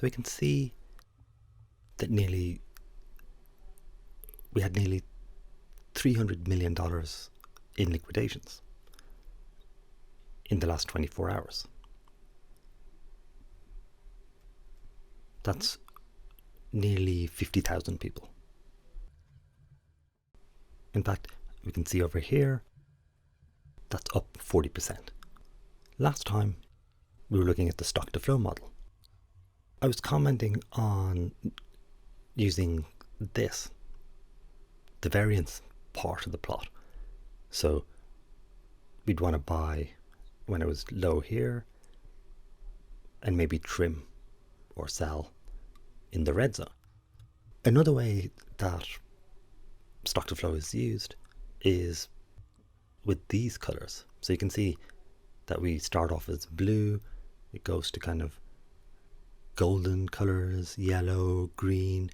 So we can see that we had nearly $300 million in liquidations in the last 24 hours. That's nearly 50,000 people. In fact, we can see over here, that's up 40%. Last time, we were looking at the stock to flow model. I was commenting on using this, the variance part of the plot. So we'd want to buy when it was low here and maybe trim or sell in the red zone. Another way that stock to flow is used is with these colors. So you can see that we start off as blue, it goes to kind of golden colors, yellow, green,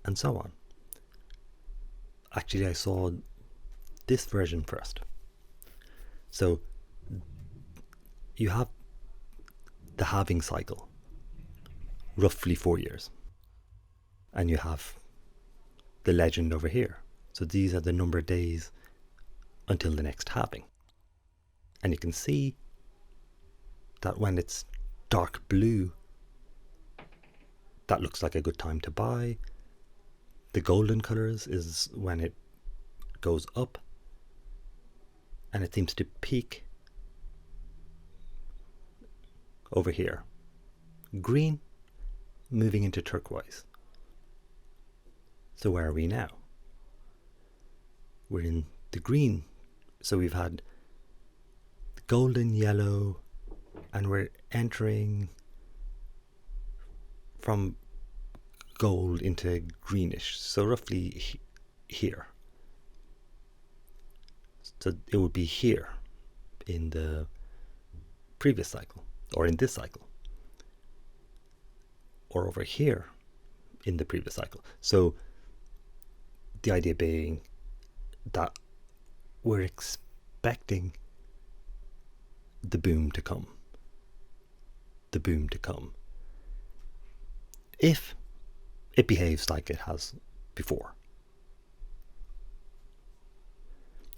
and so on. Actually, I saw this version first. So you have the halving cycle, roughly 4 years. And you have the legend over here. So these are the number of days until the next halving. And you can see that when it's dark blue, that looks like a good time to buy. The golden colors is when it goes up, and it seems to peak over here. Green moving into turquoise. So where are we now? We're in the green. So we've had golden, yellow, and we're entering from gold into greenish. So roughly here. So it would be here in the previous cycle, or in this cycle, or over here in the previous cycle. So the idea being that we're expecting the boom to come. The boom to come. If it behaves like it has before.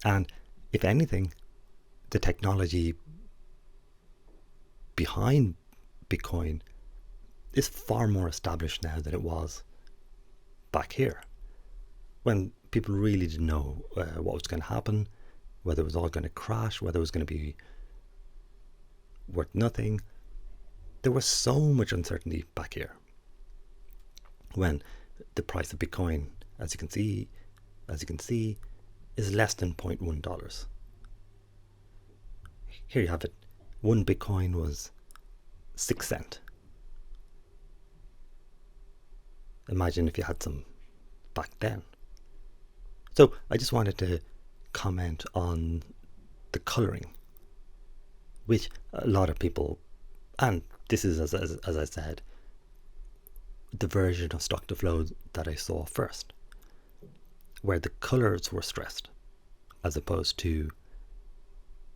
And if anything, the technology behind Bitcoin is far more established now than it was back here, when people really didn't know what was going to happen, whether it was all going to crash, whether it was going to be worth nothing. There was so much uncertainty back here when the price of Bitcoin, as you can see, is less than $0.1. Here you have it. One Bitcoin was 6 cents. Imagine if you had some back then. So I just wanted to comment on the coloring, which a lot of people, and this is, as I said, the version of stock to flow that I saw first, where the colors were stressed as opposed to,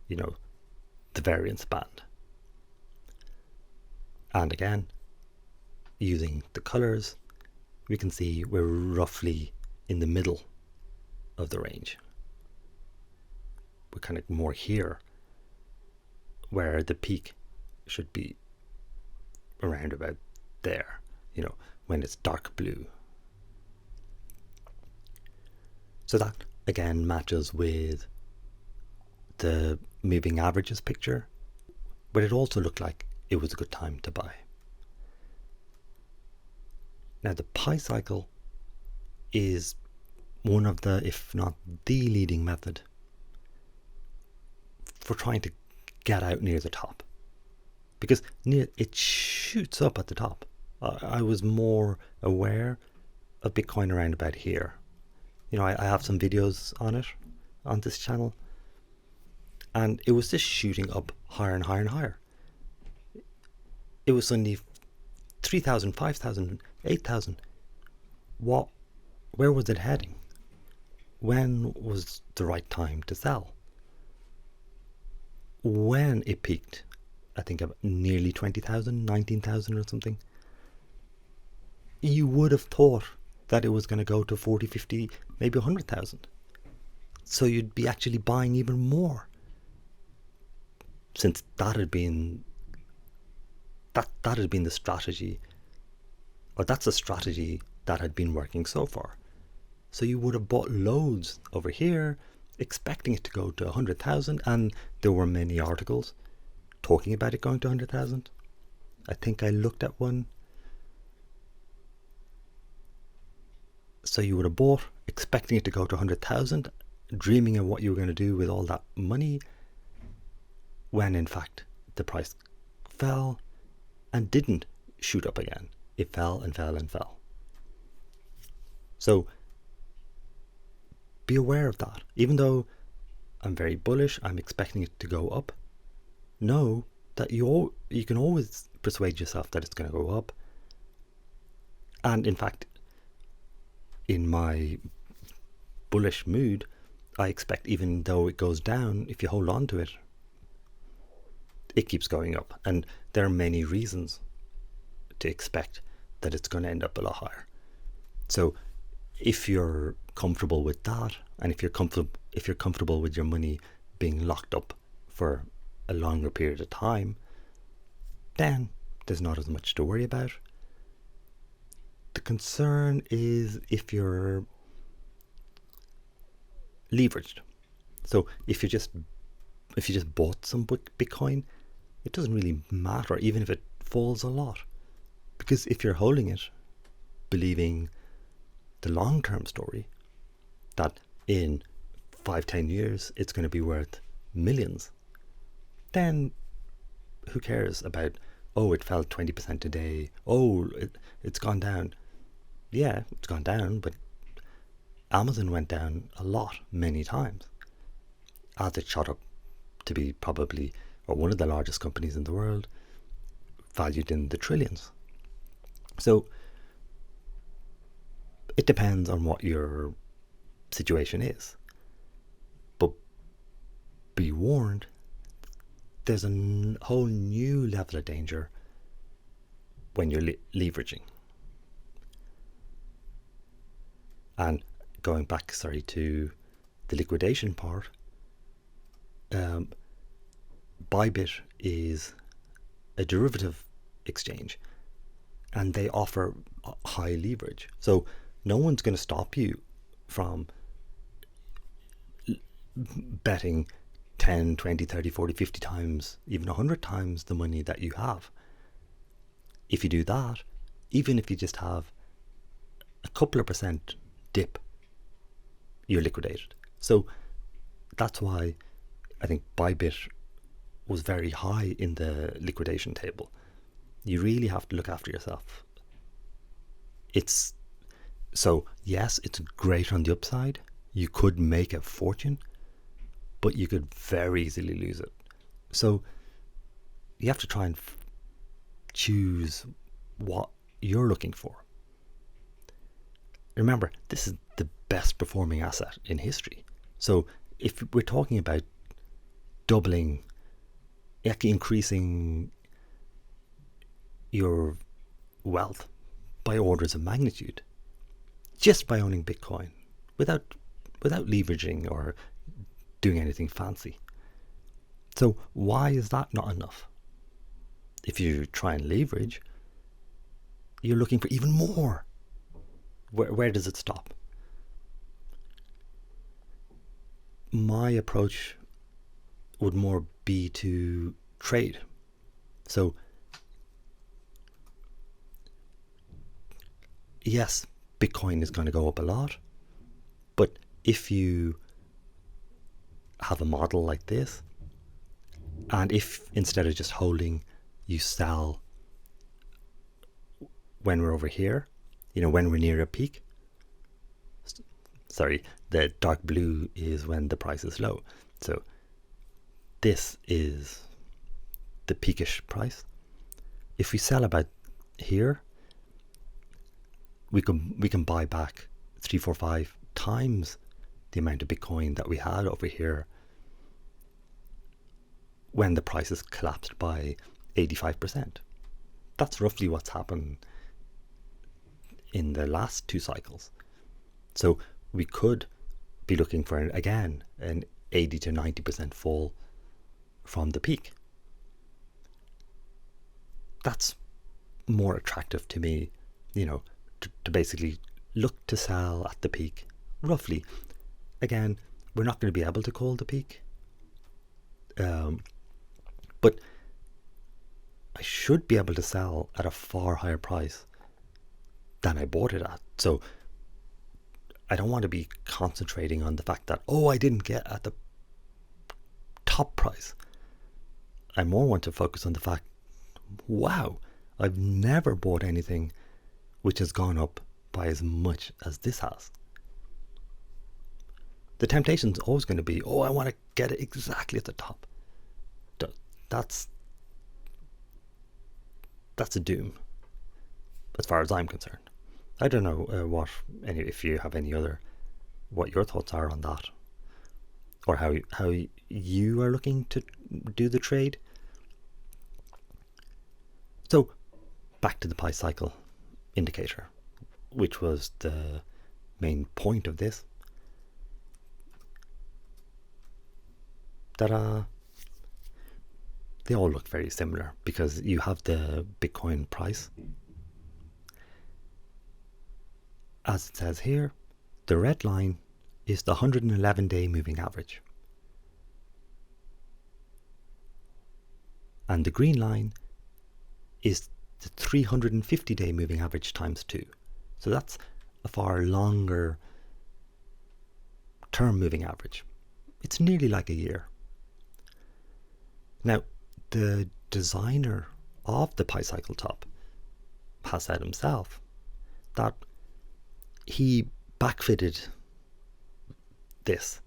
the variance band. And again, using the colors, we can see we're roughly in the middle of the range. We're kind of more here, where the peak should be around about there, when it's dark blue. So that again matches with the moving averages picture, but it also looked like it was a good time to buy. Now the pi cycle is one of the, if not the leading method for trying to get out near the top, because it shoots up at the top. I was more aware of Bitcoin around about here. I have some videos on it on this channel, and it was just shooting up higher and higher and higher. It was suddenly 3,000, 5,000, 8,000. Where was it heading? When was the right time to sell? When it peaked, I think of nearly 20,000, 19,000 or something. you would have thought that it was going to go to 40, 50, maybe 100,000. So you'd be actually buying even more, since that had been the strategy, or that's a strategy that had been working so far. So you would have bought loads over here, expecting it to go to 100,000, and there were many articles talking about it going to 100,000. I think I looked at one. So you would have bought, expecting it to go to 100,000, dreaming of what you were going to do with all that money, when in fact the price fell and didn't shoot up again. It fell and fell and fell. So be aware of that. Even though I'm very bullish, I'm expecting it to go up, know that you can always persuade yourself that it's going to go up. And in fact, in my bullish mood, I expect even though it goes down, if you hold on to it, it keeps going up. And there are many reasons to expect that it's going to end up a lot higher. So if you're comfortable with that, and if you're comfortable with your money being locked up for a longer period of time, then there's not as much to worry about. The concern is if you're leveraged. So if you just bought some Bitcoin, it doesn't really matter even if it falls a lot, because if you're holding it, believing the long-term story that in 5-10 years it's going to be worth millions, then who cares about, oh, it fell 20% today, oh, it's gone down. Yeah, it's gone down, but Amazon went down a lot, many times, as it shot up to be probably, or one of the largest companies in the world, valued in the trillions. So it depends on what your situation is. But be warned, there's a whole new level of danger when you're leveraging. And going back, to the liquidation part, Bybit is a derivative exchange, and they offer high leverage. So no one's going to stop you from betting 10, 20, 30, 40, 50 times, even 100 times the money that you have. If you do that, even if you just have a couple of percent dip, you're liquidated. So that's why I think Bybit was very high in the liquidation table. You really have to look after yourself. So yes, it's great on the upside. You could make a fortune, but you could very easily lose it. So you have to try and choose what you're looking for. Remember, this is the best performing asset in history. So if we're talking about doubling, actually increasing your wealth by orders of magnitude, just by owning Bitcoin, without leveraging or doing anything fancy. So why is that not enough? If you try and leverage, you're looking for even more. Where does it stop? My approach would more be to trade. So yes, Bitcoin is going to go up a lot, but if you have a model like this, and if instead of just holding, you sell when we're over here, when we're near a peak. Sorry, the dark blue is when the price is low. So this is the peakish price. If we sell about here, we can buy back 3, 4, 5 times the amount of Bitcoin that we had over here when the prices collapsed by 85%. That's roughly what's happened in the last 2 cycles. So we could be looking for, again, an 80 to 90% fall from the peak. That's more attractive to me, to basically look to sell at the peak, roughly. Again, we're not going to be able to call the peak, but I should be able to sell at a far higher price than I bought it at. So I don't want to be concentrating on the fact that, I didn't get at the top price. I more want to focus on the fact, wow, I've never bought anything which has gone up by as much as this has. The temptation is always going to be, I want to get it exactly at the top. That's a doom, as far as I'm concerned. I don't know if you have what your thoughts are on that, or how you are looking to do the trade. So back to the price cycle indicator, which was the main point of this. Ta-da! They all look very similar because you have the Bitcoin price. As it says here, the red line is the 111-day moving average. And the green line is the 350-day moving average times 2. So that's a far longer term moving average. It's nearly like a year. Now, the designer of the Pi Cycle Top has said himself that he backfitted this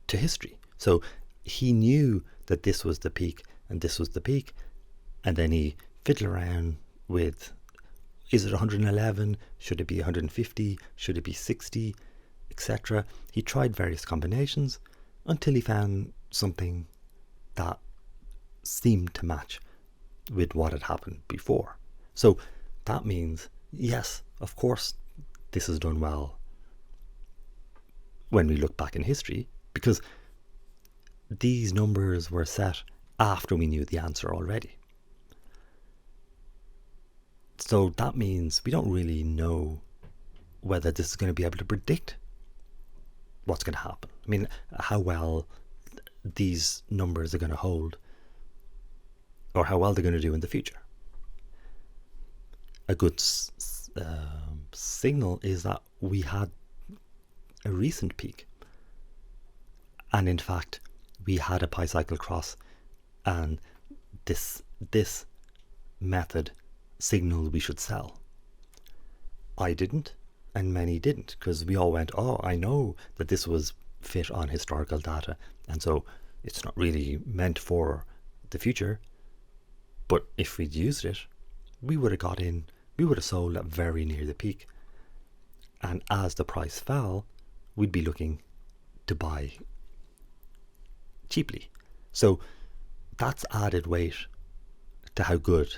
to history. So he knew that this was the peak and this was the peak, and then he fiddled around with, is it 111? Should it be 150? Should it be 60? Etc. He tried various combinations until he found something that seemed to match with what had happened before. So that means, yes, of course, this is done well when we look back in history, because these numbers were set after we knew the answer already. So that means we don't really know whether this is going to be able to predict what's going to happen. I mean, how well these numbers are going to hold, or how well they're going to do in the future. A good signal is that we had a recent peak, and in fact we had a Pi cycle cross, and this method signaled we should sell. I didn't, and many didn't, because we all went, I know that this was fit on historical data, and so it's not really meant for the future. But if we'd used it, we would have got in, we would have sold at very near the peak. And as the price fell, we'd be looking to buy cheaply. So that's added weight to how good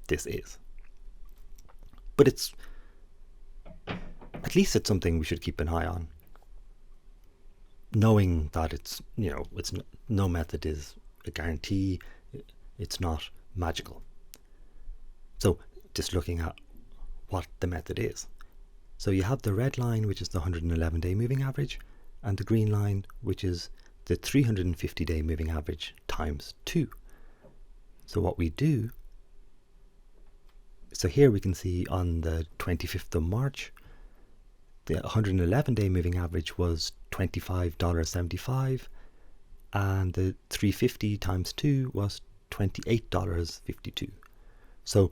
this is. But at least it's something we should keep an eye on, knowing that it's no method is a guarantee. It's not magical. So just looking at what the method is. So you have the red line, which is the 111-day moving average, and the green line, which is the 350-day moving average times 2. So what we do, so here we can see on the 25th of March, the 111-day moving average was $25.75, and the 350 times 2 was $28.52. So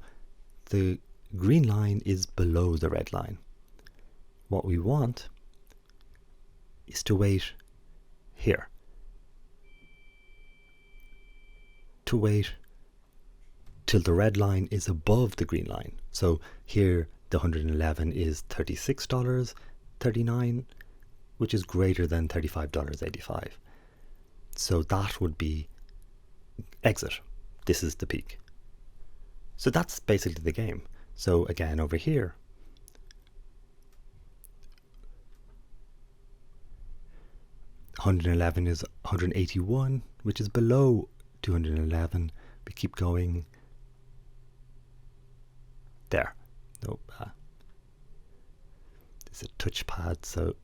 the green line is below the red line. What we want is to wait here. To wait till the red line is above the green line. So here the 111 is $36.39, which is greater than $35.85. So that would be exit. This is the peak. So that's basically the game. So again, over here, 111 is 181, which is below 211. We keep going. There. Nope. It's a touchpad, so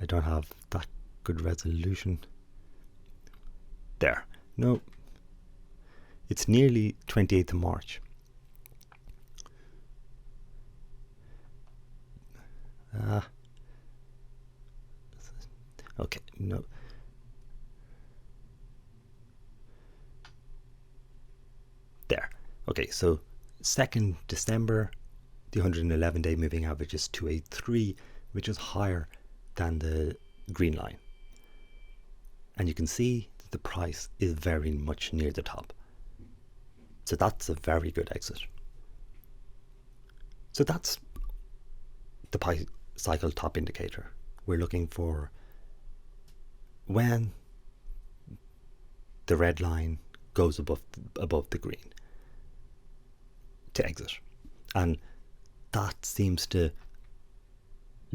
I don't have that good resolution. There. No. It's nearly 28th of March. Okay, no. There. Okay, so 2nd December, the 111-day moving average is 283, which is higher than the green line. And you can see that the price is very much near the top. So that's a very good exit. So that's the pi cycle top indicator. We're looking for when the red line goes above the green to exit, and that seems to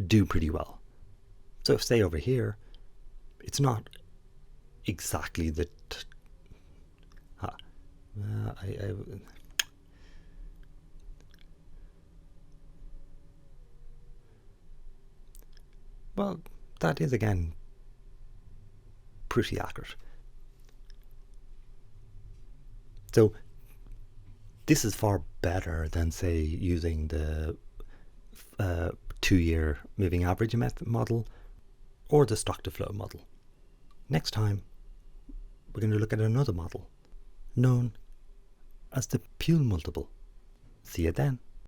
do pretty well. So if, say, over here, it's not exactly the well, that is again pretty accurate. So this is far better than, say, using the 2-year moving average model or the stock to flow model. Next time, we're going to look at another model known as the Pule multiple. See you then.